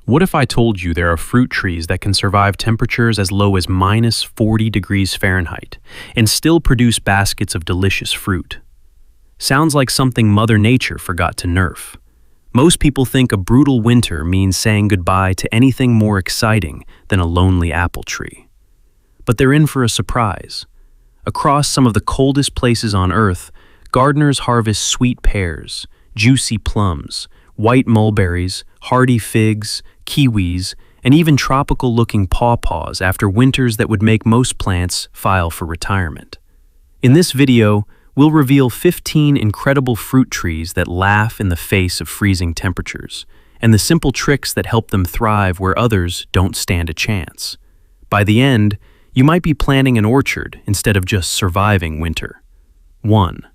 What if I told you there are fruit trees that can survive temperatures as low as -40 degrees Fahrenheit and still produce baskets of delicious fruit? Sounds like something Mother Nature forgot to nerf. Most people think a brutal winter means saying goodbye to anything more exciting than a lonely apple tree. But they're in for a surprise. Across some of the coldest places on Earth, gardeners harvest sweet pears, juicy plums, white mulberries, hardy figs, kiwis, and even tropical-looking pawpaws after winters that would make most plants file for retirement. In this video, we'll reveal 15 incredible fruit trees that laugh in the face of freezing temperatures, and the simple tricks that help them thrive where others don't stand a chance. By the end, you might be planting an orchard instead of just surviving winter. 1.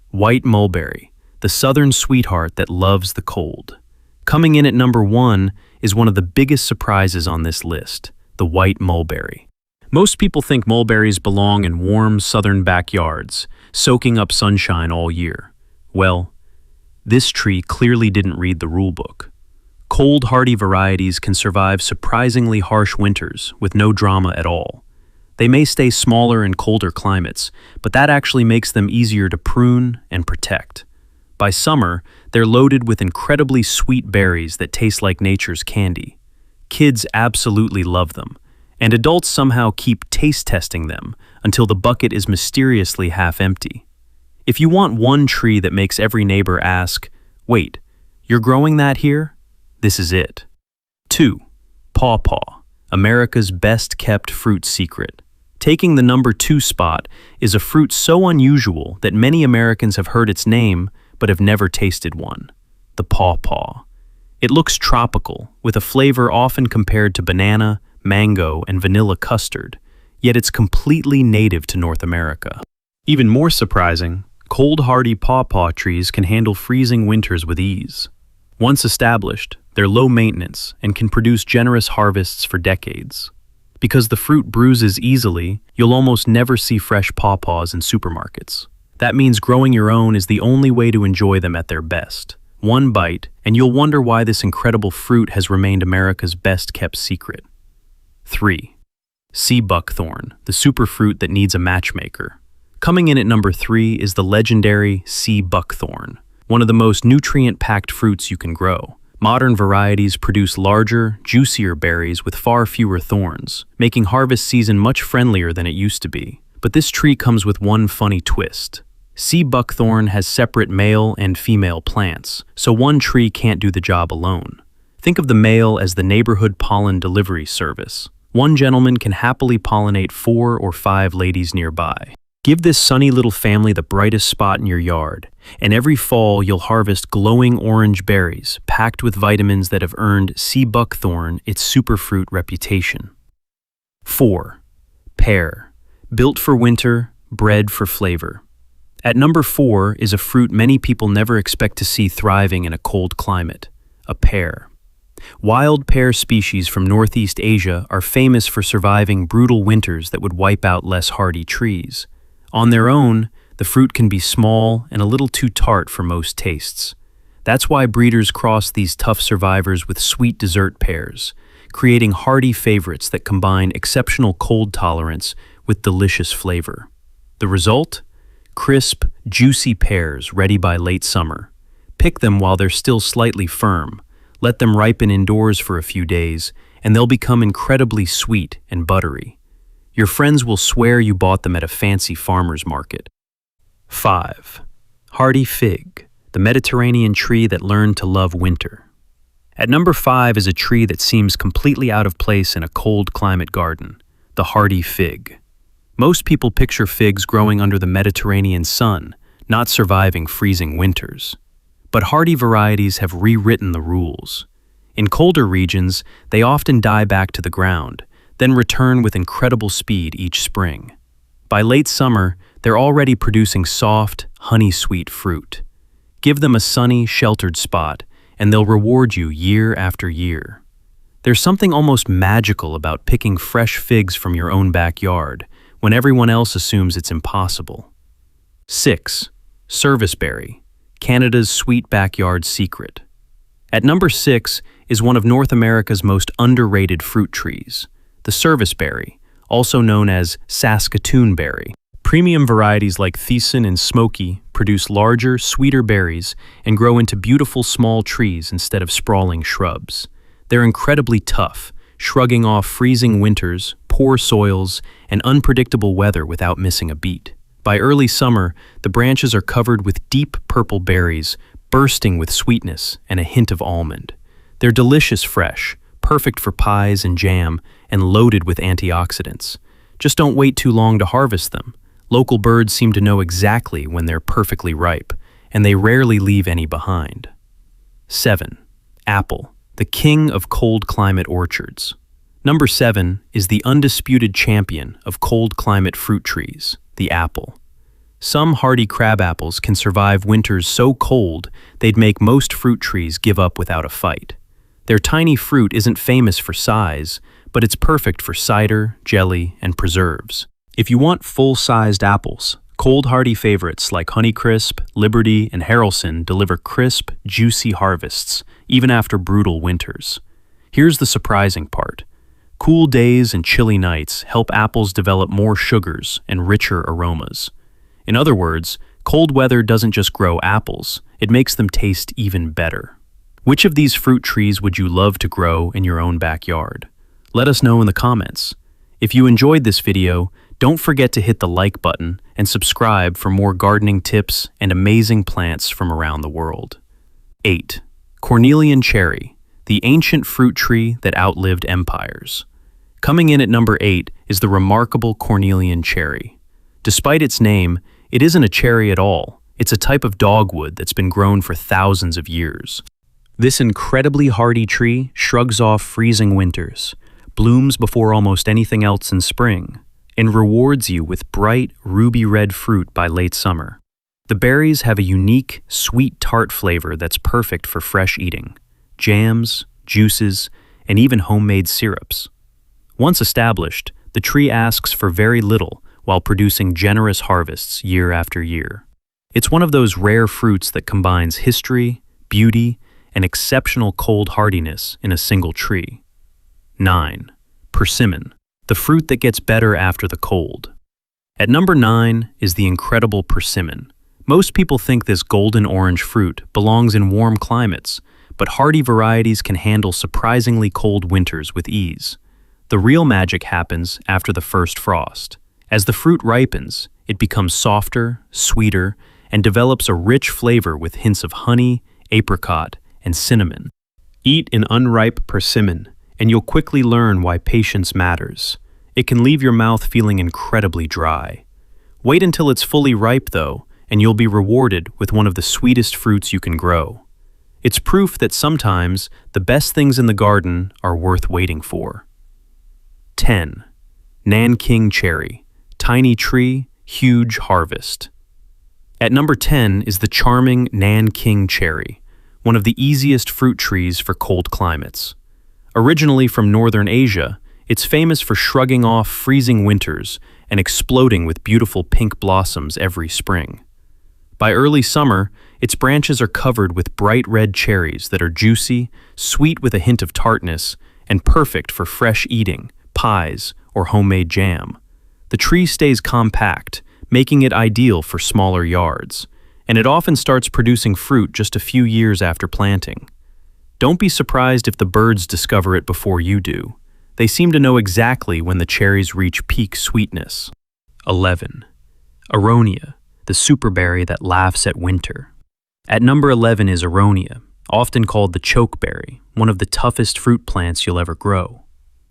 White mulberry, the southern sweetheart that loves the cold. Coming in at number 1 is one of the biggest surprises on this list, the white mulberry. Most people think mulberries belong in warm southern backyards, soaking up sunshine all year. Well, this tree clearly didn't read the rulebook. Cold, hardy varieties can survive surprisingly harsh winters with no drama at all. They may stay smaller in colder climates, but that actually makes them easier to prune and protect. By summer, they're loaded with incredibly sweet berries that taste like nature's candy. Kids absolutely love them, and adults somehow keep taste testing them until the bucket is mysteriously half empty. If you want one tree that makes every neighbor ask, "Wait, you're growing that here?" This is it. 2. Pawpaw, America's best-kept fruit secret. Taking the number 2 spot is a fruit so unusual that many Americans have heard its name but have never tasted one, the pawpaw. It looks tropical, with a flavor often compared to banana, mango, and vanilla custard, yet it's completely native to North America. Even more surprising, cold, hardy pawpaw trees can handle freezing winters with ease. Once established, they're low maintenance and can produce generous harvests for decades. Because the fruit bruises easily, you'll almost never see fresh pawpaws in supermarkets. That means growing your own is the only way to enjoy them at their best. One bite, and you'll wonder why this incredible fruit has remained America's best-kept secret. 3. Sea buckthorn, the superfruit that needs a matchmaker. Coming in at number 3 is the legendary sea buckthorn, one of the most nutrient-packed fruits you can grow. Modern varieties produce larger, juicier berries with far fewer thorns, making harvest season much friendlier than it used to be. But this tree comes with one funny twist. Sea buckthorn has separate male and female plants, so one tree can't do the job alone. Think of the male as the neighborhood pollen delivery service. One gentleman can happily pollinate 4 or 5 ladies nearby. Give this sunny little family the brightest spot in your yard, and every fall you'll harvest glowing orange berries packed with vitamins that have earned sea buckthorn its superfruit reputation. 4. Pear, built for winter, bred for flavor. At number 4 is a fruit many people never expect to see thriving in a cold climate, a pear. Wild pear species from Northeast Asia are famous for surviving brutal winters that would wipe out less hardy trees. On their own, the fruit can be small and a little too tart for most tastes. That's why breeders cross these tough survivors with sweet dessert pears, creating hardy favorites that combine exceptional cold tolerance with delicious flavor. The result? Crisp, juicy pears ready by late summer. Pick them while they're still slightly firm. Let them ripen indoors for a few days, and they'll become incredibly sweet and buttery. Your friends will swear you bought them at a fancy farmer's market. 5. Hardy fig, the Mediterranean tree that learned to love winter. At number 5 is a tree that seems completely out of place in a cold climate garden, the hardy fig. Most people picture figs growing under the Mediterranean sun, not surviving freezing winters. But hardy varieties have rewritten the rules. In colder regions, they often die back to the ground, then return with incredible speed each spring. By late summer, they're already producing soft, honey-sweet fruit. Give them a sunny, sheltered spot, and they'll reward you year after year. There's something almost magical about picking fresh figs from your own backyard, when everyone else assumes it's impossible. 6. Serviceberry, Canada's sweet backyard secret. At number 6 is one of North America's most underrated fruit trees, the serviceberry, also known as Saskatoon berry. Premium varieties like Thiessen and Smoky produce larger, sweeter berries and grow into beautiful small trees instead of sprawling shrubs. They're incredibly tough, shrugging off freezing winters, poor soils, and unpredictable weather without missing a beat. By early summer, the branches are covered with deep purple berries, bursting with sweetness and a hint of almond. They're delicious fresh, perfect for pies and jam, and loaded with antioxidants. Just don't wait too long to harvest them. Local birds seem to know exactly when they're perfectly ripe, and they rarely leave any behind. 7. Apple, the king of cold climate orchards. Number 7 is the undisputed champion of cold climate fruit trees, the apple. Some hardy crabapples can survive winters so cold they'd make most fruit trees give up without a fight. Their tiny fruit isn't famous for size, but it's perfect for cider, jelly, and preserves. If you want full-sized apples, cold hardy favorites like Honeycrisp, Liberty, and Haralson deliver crisp, juicy harvests, even after brutal winters. Here's the surprising part. Cool days and chilly nights help apples develop more sugars and richer aromas. In other words, cold weather doesn't just grow apples, it makes them taste even better. Which of these fruit trees would you love to grow in your own backyard? Let us know in the comments. If you enjoyed this video, don't forget to hit the like button and subscribe for more gardening tips and amazing plants from around the world. 8. Cornelian cherry, the ancient fruit tree that outlived empires. Coming in at number 8 is the remarkable Cornelian cherry. Despite its name, it isn't a cherry at all. It's a type of dogwood that's been grown for thousands of years. This incredibly hardy tree shrugs off freezing winters, blooms before almost anything else in spring, and rewards you with bright, ruby-red fruit by late summer. The berries have a unique, sweet tart flavor that's perfect for fresh eating, jams, juices, and even homemade syrups. Once established, the tree asks for very little while producing generous harvests year after year. It's one of those rare fruits that combines history, beauty, and exceptional cold hardiness in a single tree. 9. Persimmon, the fruit that gets better after the cold. At number 9 is the incredible persimmon. Most people think this golden orange fruit belongs in warm climates, but hardy varieties can handle surprisingly cold winters with ease. The real magic happens after the first frost. As the fruit ripens, it becomes softer, sweeter, and develops a rich flavor with hints of honey, apricot, and cinnamon. Eat an unripe persimmon, and you'll quickly learn why patience matters. It can leave your mouth feeling incredibly dry. Wait until it's fully ripe, though, and you'll be rewarded with one of the sweetest fruits you can grow. It's proof that sometimes the best things in the garden are worth waiting for. 10. Nanking cherry, tiny tree, huge harvest. At number 10 is the charming Nanking cherry, one of the easiest fruit trees for cold climates. Originally from northern Asia, it's famous for shrugging off freezing winters and exploding with beautiful pink blossoms every spring. By early summer, its branches are covered with bright red cherries that are juicy, sweet with a hint of tartness, and perfect for fresh eating, pies, or homemade jam. The tree stays compact, making it ideal for smaller yards, and it often starts producing fruit just a few years after planting. Don't be surprised if the birds discover it before you do. They seem to know exactly when the cherries reach peak sweetness. 11. Aronia, the superberry that laughs at winter. At number 11 is aronia, often called the chokeberry, one of the toughest fruit plants you'll ever grow.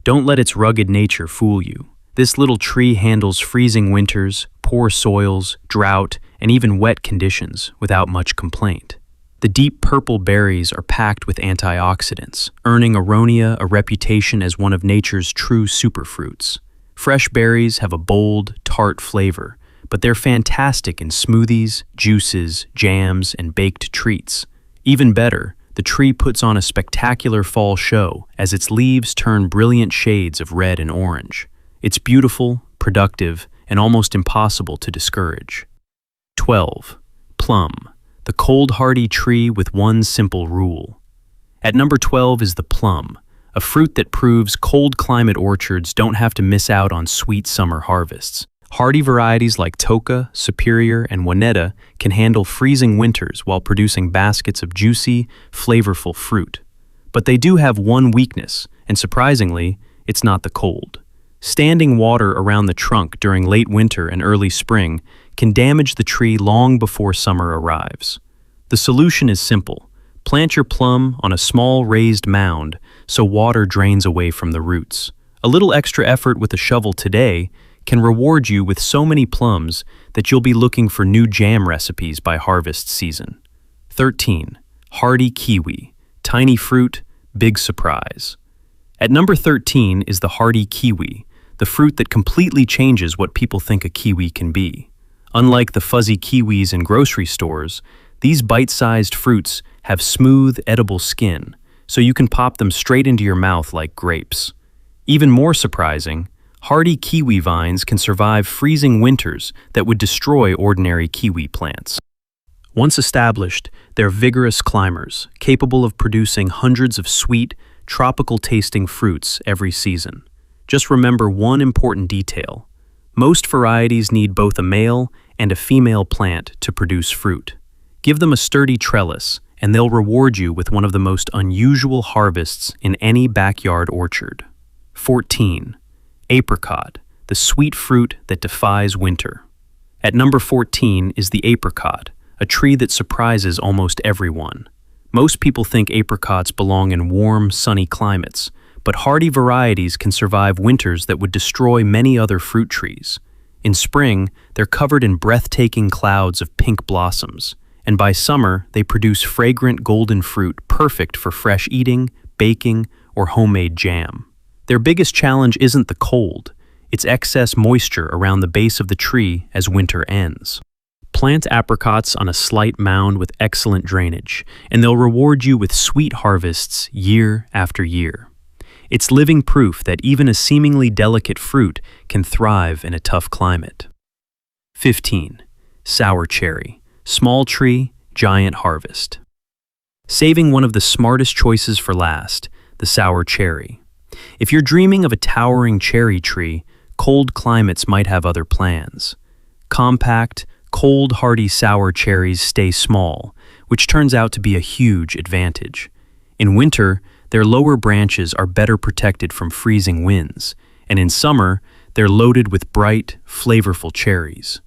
Don't let its rugged nature fool you. This little tree handles freezing winters, poor soils, drought, and even wet conditions without much complaint. The deep purple berries are packed with antioxidants, earning aronia a reputation as one of nature's true superfruits. Fresh berries have a bold, tart flavor, but they're fantastic in smoothies, juices, jams, and baked treats. Even better, the tree puts on a spectacular fall show as its leaves turn brilliant shades of red and orange. It's beautiful, productive, and almost impossible to discourage. 12. Plum, the cold hardy tree with one simple rule. At number 12 is the plum, a fruit that proves cold climate orchards don't have to miss out on sweet summer harvests. Hardy varieties like Toka, Superior, and Juanetta can handle freezing winters while producing baskets of juicy, flavorful fruit. But they do have one weakness, and surprisingly, it's not the cold. Standing water around the trunk during late winter and early spring can damage the tree long before summer arrives. The solution is simple. Plant your plum on a small raised mound so water drains away from the roots. A little extra effort with a shovel today can reward you with so many plums that you'll be looking for new jam recipes by harvest season. 13. Hardy kiwi. Tiny fruit, big surprise. At number 13 is the hardy kiwi, the fruit that completely changes what people think a kiwi can be. Unlike the fuzzy kiwis in grocery stores, these bite-sized fruits have smooth, edible skin, so you can pop them straight into your mouth like grapes. Even more surprising, hardy kiwi vines can survive freezing winters that would destroy ordinary kiwi plants. Once established, they're vigorous climbers, capable of producing hundreds of sweet, tropical-tasting fruits every season. Just remember one important detail. Most varieties need both a male and a female plant to produce fruit. Give them a sturdy trellis, and they'll reward you with one of the most unusual harvests in any backyard orchard. 14. Apricot, the sweet fruit that defies winter. At number 14 is the apricot, a tree that surprises almost everyone. Most people think apricots belong in warm, sunny climates, but hardy varieties can survive winters that would destroy many other fruit trees. In spring, they're covered in breathtaking clouds of pink blossoms, and by summer, they produce fragrant golden fruit perfect for fresh eating, baking, or homemade jam. Their biggest challenge isn't the cold, it's excess moisture around the base of the tree as winter ends. Plant apricots on a slight mound with excellent drainage, and they'll reward you with sweet harvests year after year. It's living proof that even a seemingly delicate fruit can thrive in a tough climate. 15. Sour cherry. Small tree, giant harvest. Saving one of the smartest choices for last, the sour cherry. If you're dreaming of a towering cherry tree, cold climates might have other plans. Compact, cold, hardy sour cherries stay small, which turns out to be a huge advantage. In winter, their lower branches are better protected from freezing winds, and in summer, they're loaded with bright, flavorful cherries.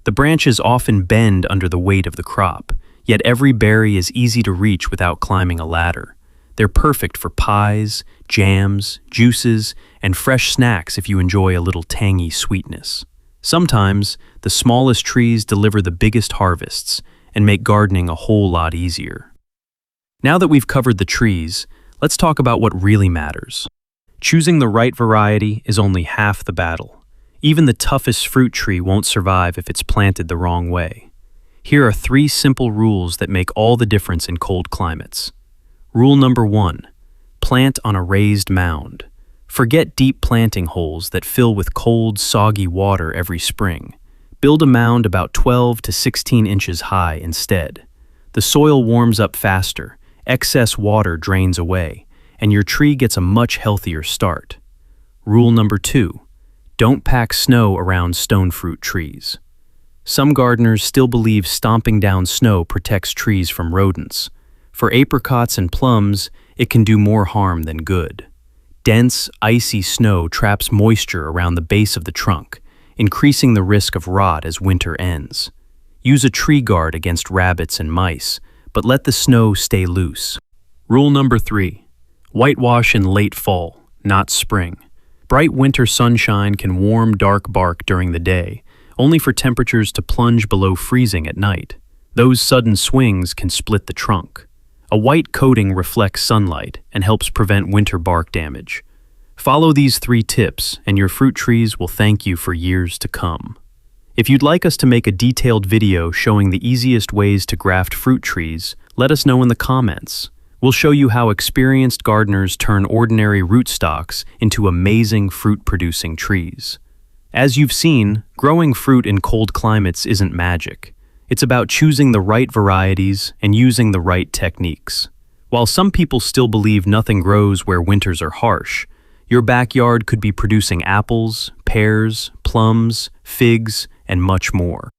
The branches often bend under the weight of the crop, yet every berry is easy to reach without climbing a ladder. They're perfect for pies, jams, juices, and fresh snacks if you enjoy a little tangy sweetness. Sometimes, the smallest trees deliver the biggest harvests and make gardening a whole lot easier. Now that we've covered the trees, let's talk about what really matters. Choosing the right variety is only half the battle. Even the toughest fruit tree won't survive if it's planted the wrong way. Here are 3 simple rules that make all the difference in cold climates. Rule number 1. Plant on a raised mound. Forget deep planting holes that fill with cold, soggy water every spring. Build a mound about 12 to 16 inches high instead. The soil warms up faster, excess water drains away, and your tree gets a much healthier start. Rule number 2. Don't pack snow around stone fruit trees. Some gardeners still believe stomping down snow protects trees from rodents. For apricots and plums, it can do more harm than good. Dense, icy snow traps moisture around the base of the trunk, increasing the risk of rot as winter ends. Use a tree guard against rabbits and mice, but let the snow stay loose. Rule number 3. Whitewash in late fall, not spring. Bright winter sunshine can warm dark bark during the day, only for temperatures to plunge below freezing at night. Those sudden swings can split the trunk. A white coating reflects sunlight and helps prevent winter bark damage. Follow these 3 tips, and your fruit trees will thank you for years to come. If you'd like us to make a detailed video showing the easiest ways to graft fruit trees, let us know in the comments. We'll show you how experienced gardeners turn ordinary rootstocks into amazing fruit-producing trees. As you've seen, growing fruit in cold climates isn't magic. It's about choosing the right varieties and using the right techniques. While some people still believe nothing grows where winters are harsh, your backyard could be producing apples, pears, plums, figs, and much more.